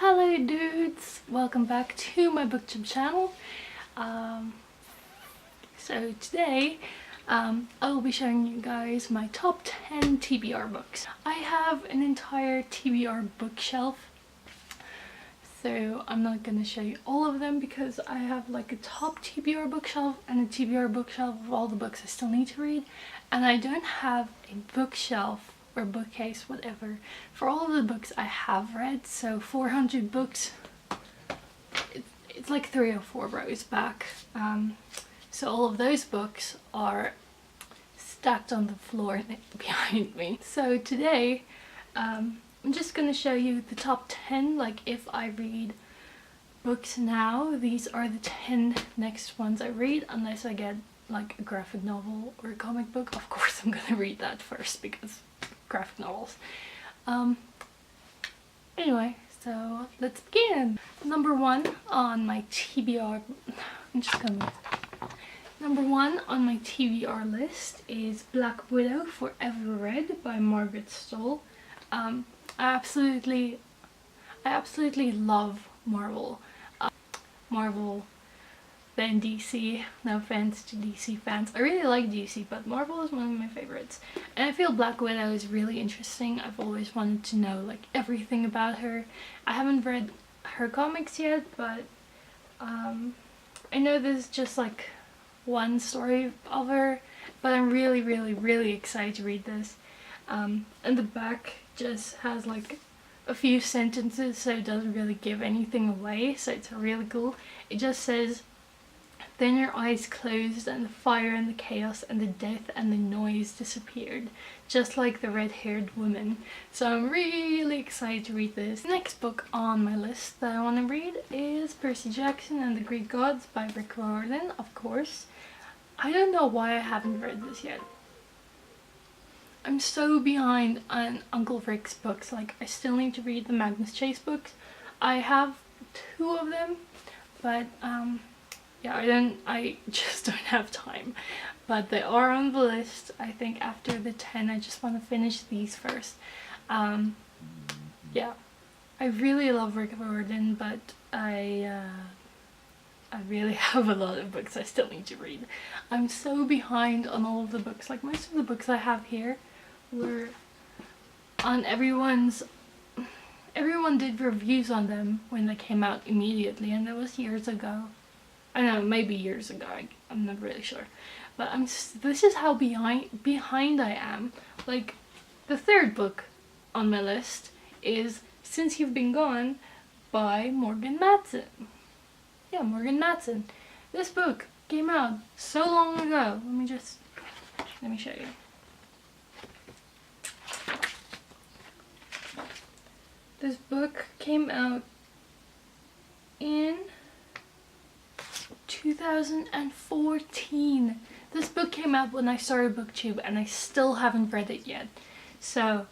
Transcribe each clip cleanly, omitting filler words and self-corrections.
Hello dudes! Welcome back to my booktube channel. So today I will be showing you guys my top 10 TBR books. I have an entire TBR bookshelf, so I'm not gonna show you all of them because I have like a top TBR bookshelf and a TBR bookshelf of all the books I still need to read, and I don't have a bookshelf or bookcase, whatever, for all of the books I have read. So 400 books, it's like 3 or 4 rows back. So all of those books are stacked on the floor behind me. So today I'm just gonna show you the top 10, like if I read books now, these are the 10 next ones I read, unless I get like a graphic novel or a comic book. Of course I'm gonna read that first because graphic novels. Anyway, so let's begin. Number 1 on my TBR, Number 1 on my TBR list is Black Widow Forever Read by Margaret Stoll. I absolutely love Marvel. Marvel than DC. No offense to DC fans. I really like DC, but Marvel is one of my favorites. And I feel Black Widow is really interesting. I've always wanted to know like everything about her. I haven't read her comics yet, but I know there's just like one story of her, but I'm really excited to read this. And the back just has like a few sentences, so it doesn't really give anything away, so it's really cool. It just says, "Then your eyes closed and the fire and the chaos and the death and the noise disappeared, just like the red-haired woman." So I'm really excited to read this. The next book on my list that I want to read is Percy Jackson and the Greek Gods by Rick Riordan, of course. I don't know why I haven't read this yet. I'm so behind on Uncle Rick's books. Like, I still need to read the Magnus Chase books. I have 2 of them, but yeah, I just don't have time. But they are on the list. I think after the 10 I just want to finish these first. Yeah, I really love Rick Riordan, but I really have a lot of books I still need to read. I'm so behind on all of the books. Like, most of the books I have here were on everyone did reviews on them when they came out immediately, and that was years ago. I don't know, maybe years ago, I'm not really sure. But this is how behind I am. Like, the 3rd book on my list is Since You've Been Gone by Morgan Matson. Yeah, Morgan Matson. This book came out so long ago. Let me show you. This book came out in 2014. This book came out when I started BookTube and I still haven't read it yet. So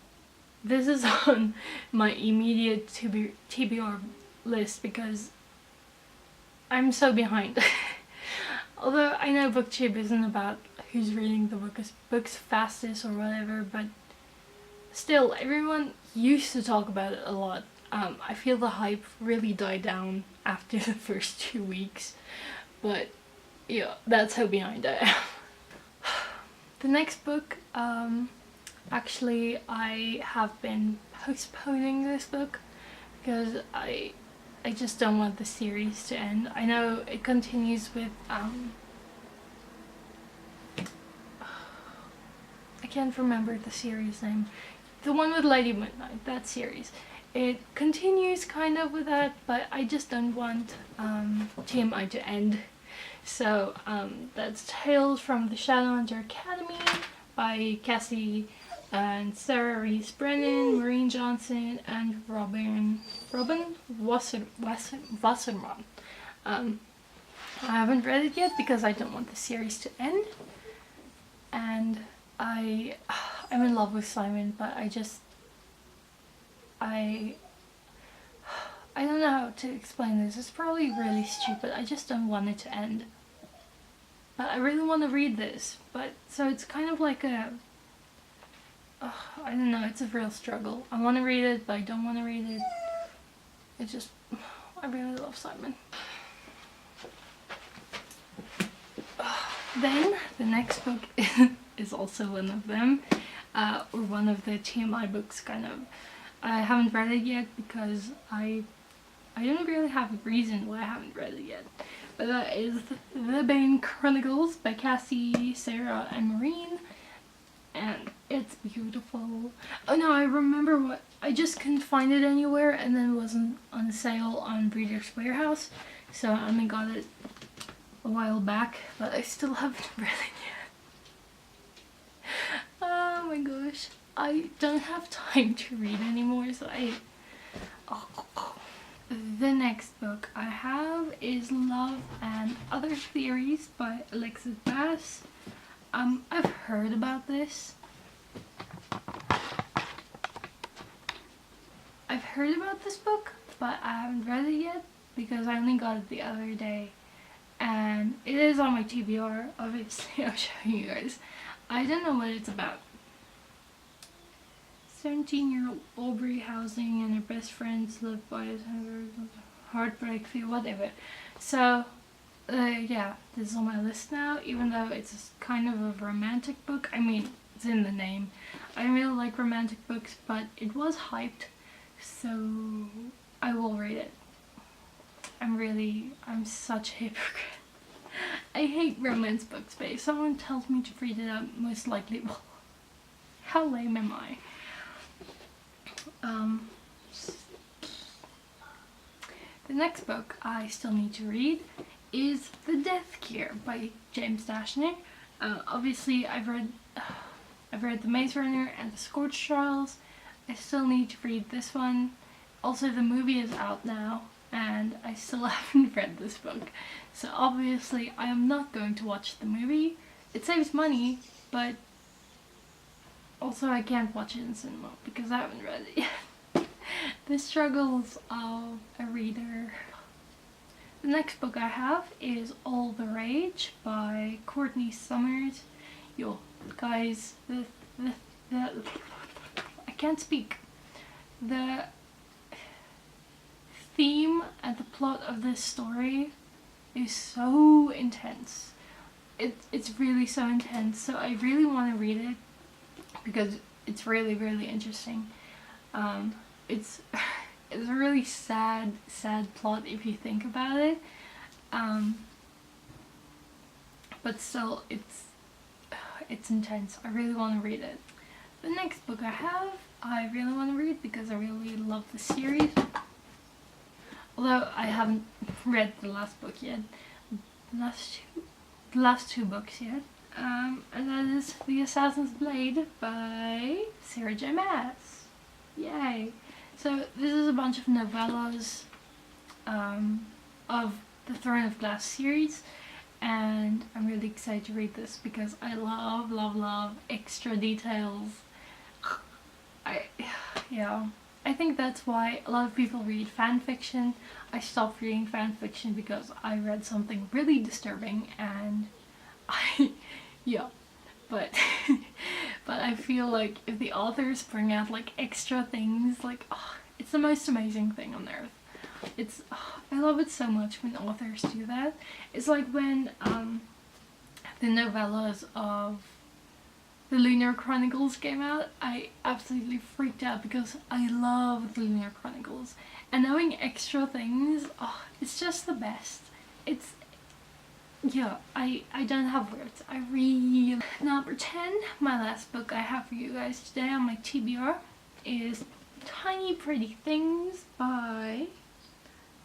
this is on my immediate TBR list because I'm so behind. Although I know BookTube isn't about who's reading the books fastest or whatever, but still, everyone used to talk about it a lot. I feel the hype really died down after the first 2 weeks, but yeah, that's how behind I am. The next book, actually I have been postponing this book because I just don't want the series to end. I know it continues with I can't remember the series name. The one with Lady Midnight, that series. It continues kind of with that, but I just don't want TMI to end. So that's Tales from the Shadowhunter Academy by Cassie and Sarah Reese Brennan, Maureen Johnson, and Robin Wasserman. I haven't read it yet because I don't want the series to end. And I'm in love with Simon, but I don't know how to explain this. It's probably really stupid. I just don't want it to end. But I really want to read this. But so it's kind of like a I don't know, it's a real struggle. I want to read it, but I don't want to read it. I really love Simon. Then the next book is also one of them, or one of the TMI books, kind of. I haven't read it yet because I don't really have a reason why I haven't read it yet. But that is The Bane Chronicles by Cassie, Sarah, and Maureen. And it's beautiful. Oh no, I remember what, I just couldn't find it anywhere, and then it wasn't on sale on Reader's Warehouse, so I only got it a while back, but I still haven't read it yet. Oh my gosh, I don't have time to read anymore, so The next book I have is Love and Other Theories by Alexis Bass. I've heard about this. I've heard about this book, but I haven't read it yet because I only got it the other day. And it is on my TBR, obviously. I'll show you guys. I don't know what it's about. 17-year-old Aubrey housing and her best friends live by his heartbreak feel, whatever. So, yeah, this is on my list now, even though it's kind of a romantic book. I mean, it's in the name. I really like romantic books, but it was hyped, so I will read it. I'm such a hypocrite. I hate romance books, but if someone tells me to read it, I most likely will. How lame am I? The next book I still need to read is The Death Cure by James Dashner. Obviously, I've read The Maze Runner and The Scorch Trials. I still need to read this one. Also, the movie is out now, and I still haven't read this book. So obviously, I am not going to watch the movie. It saves money, but also I can't watch it in cinema because I haven't read it yet. The struggles of a reader. The next book I have is All the Rage by Courtney Summers. Yo, guys, I can't speak. The theme and the plot of this story is so intense. It's really so intense, so I really want to read it because it's really, really interesting. It's a really sad plot if you think about it, but still it's intense. I really want to read it. The next book I really want to read because I really love the series, although I haven't read the last book yet, the last two books yet, and that is The Assassin's Blade by Sarah J. Maas. Yay! So this is a bunch of novellas of the Throne of Glass series, and I'm really excited to read this because I love extra details. I think that's why a lot of people read fan fiction. I stopped reading fan fiction because I read something really disturbing, and but I feel like if the authors bring out like extra things, like it's the most amazing thing on earth. I love it so much when authors do that. It's like when the novellas of the Lunar Chronicles came out, I absolutely freaked out because I love the Lunar Chronicles, and knowing extra things, it's just the best. I don't have words. I really... Number 10, my last book I have for you guys today on my TBR is Tiny Pretty Things by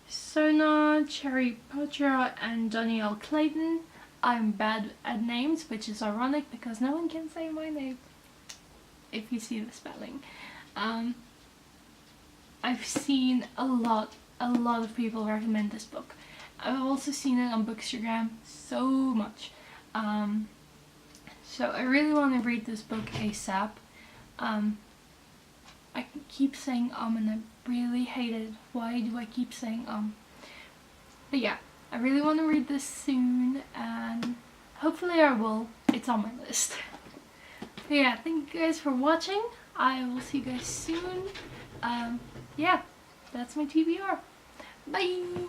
Sona Cheripotra and Danielle Clayton. I'm bad at names, which is ironic because no one can say my name if you see the spelling. I've seen a lot of people recommend this book. I've also seen it on Bookstagram so much. So I really want to read this book ASAP. I keep saying and I really hate it. Why do I keep saying But yeah, I really want to read this soon, and hopefully I will. It's on my list. But yeah, thank you guys for watching. I will see you guys soon. Yeah, that's my TBR. Bye!